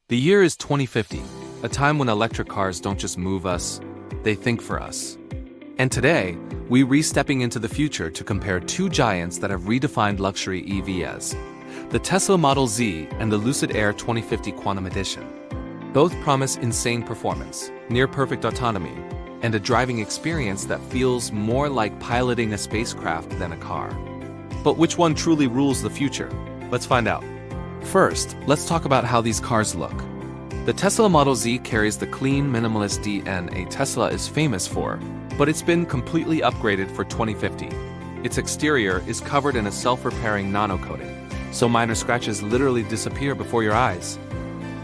The year is 2050, a time when electric cars don't just move us, they think for us. And today, we're re-stepping into the future to compare two giants that have redefined luxury EVs, the Tesla Model Z and the Lucid Air 2050 Quantum Edition. Both promise insane performance, near-perfect autonomy, and a driving experience that feels more like piloting a spacecraft than a car. But which one truly rules the future? Let's find out. First, let's talk about how these cars look. The Tesla Model Z carries the clean, minimalist DNA Tesla is famous for, but it's been completely upgraded for 2050. Its exterior is covered in a self-repairing nano-coating, so minor scratches literally disappear before your eyes.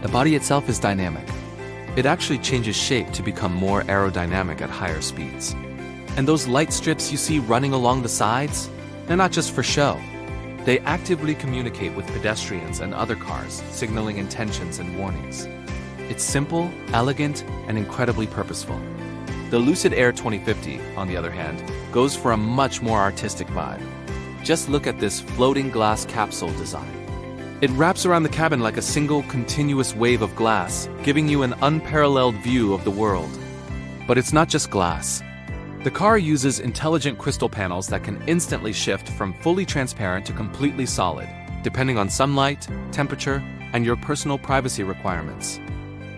The body itself is dynamic. It actually changes shape to become more aerodynamic at higher speeds. And those light strips you see running along the sides, they're not just for show. They actively communicate with pedestrians and other cars, signaling intentions and warnings. It's simple, elegant, and incredibly purposeful. The Lucid Air 2050, on the other hand, goes for a much more artistic vibe. Just look at this floating glass capsule design. It wraps around the cabin like a single continuous wave of glass, giving you an unparalleled view of the world. But it's not just glass. The car uses intelligent crystal panels that can instantly shift from fully transparent to completely solid, depending on sunlight, temperature, and your personal privacy requirements.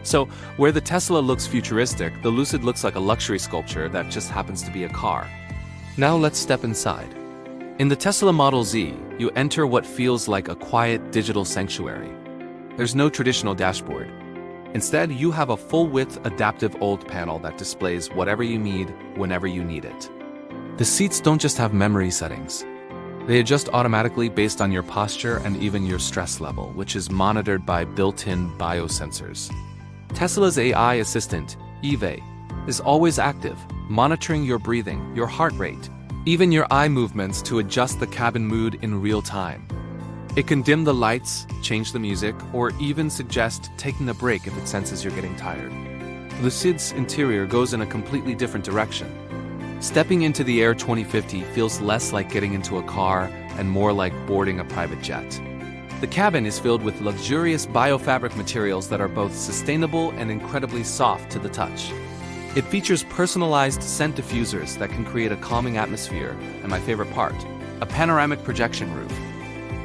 So, where the Tesla looks futuristic, the Lucid looks like a luxury sculpture that just happens to be a car. Now let's step inside. In the Tesla Model Z, you enter what feels like a quiet digital sanctuary. There's no traditional dashboard. Instead, you have a full-width adaptive OLED panel that displays whatever you need, whenever you need it. The seats don't just have memory settings. They adjust automatically based on your posture and even your stress level, which is monitored by built-in biosensors. Tesla's AI assistant, Eve, is always active, monitoring your breathing, your heart rate, even your eye movements to adjust the cabin mood in real time. It can dim the lights, change the music, or even suggest taking a break if it senses you're getting tired. Lucid's interior goes in a completely different direction. Stepping into the Air 2050 feels less like getting into a car and more like boarding a private jet. The cabin is filled with luxurious biofabric materials that are both sustainable and incredibly soft to the touch. It features personalized scent diffusers that can create a calming atmosphere, and my favorite part, a panoramic projection roof.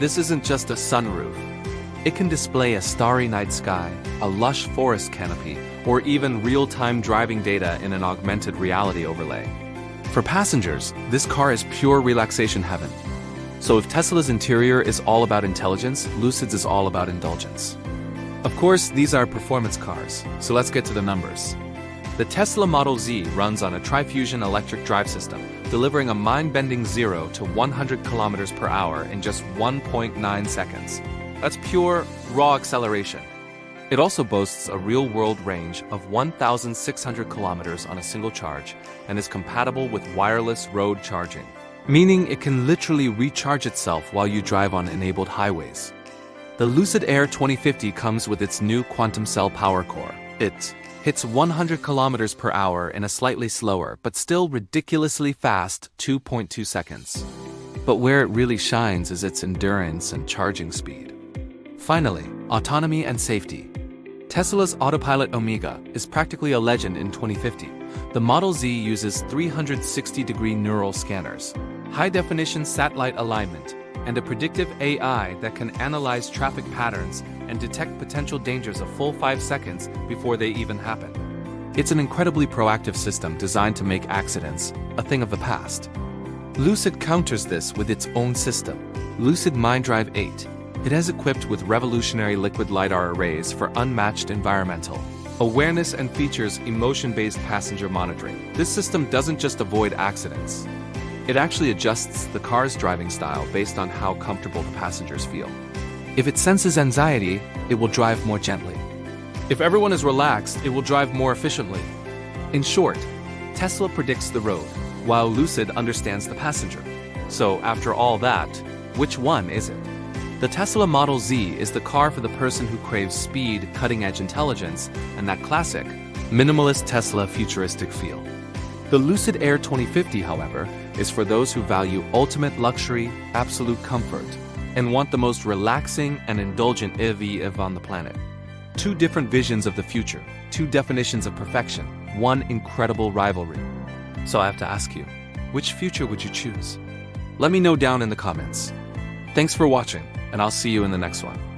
This isn't just a sunroof. It can display a starry night sky, a lush forest canopy, or even real-time driving data in an augmented reality overlay. For passengers, this car is pure relaxation heaven. So if Tesla's interior is all about intelligence, Lucid's is all about indulgence. Of course, these are performance cars, so let's get to the numbers. The Tesla Model Z runs on a tri-fusion electric drive system, delivering a mind-bending 0 to 100 kilometers per hour in just 1.9 seconds. That's pure, raw acceleration. It also boasts a real-world range of 1,600 kilometers on a single charge and is compatible with wireless road charging, meaning it can literally recharge itself while you drive on enabled highways. The Lucid Air 2050 comes with its new quantum cell power core. It hits 100 kilometers per hour in a slightly slower, but still ridiculously fast 2.2 seconds. But where it really shines is its endurance and charging speed. Finally, autonomy and safety. Tesla's Autopilot Omega is practically a legend in 2050. The Model Z uses 360-degree neural scanners, high-definition satellite alignment, and a predictive AI that can analyze traffic patterns and detect potential dangers a full 5 seconds before they even happen. It's an incredibly proactive system designed to make accidents a thing of the past. Lucid counters this with its own system, Lucid MindDrive 8. It is equipped with revolutionary liquid LiDAR arrays for unmatched environmental awareness and features emotion-based passenger monitoring. This system doesn't just avoid accidents. It actually adjusts the car's driving style based on how comfortable the passengers feel. If it senses anxiety, it will drive more gently. If everyone is relaxed, it will drive more efficiently. In short, Tesla predicts the road, while Lucid understands the passenger. So after all that, which one is it? The Tesla Model Z is the car for the person who craves speed, cutting-edge intelligence, and that classic, minimalist Tesla futuristic feel. The Lucid Air 2050, however, is for those who value ultimate luxury, absolute comfort, and want the most relaxing and indulgent EV on the planet. Two different visions of the future, two definitions of perfection, one incredible rivalry. So I have to ask you, which future would you choose? Let me know down in the comments. Thanks for watching, and I'll see you in the next one.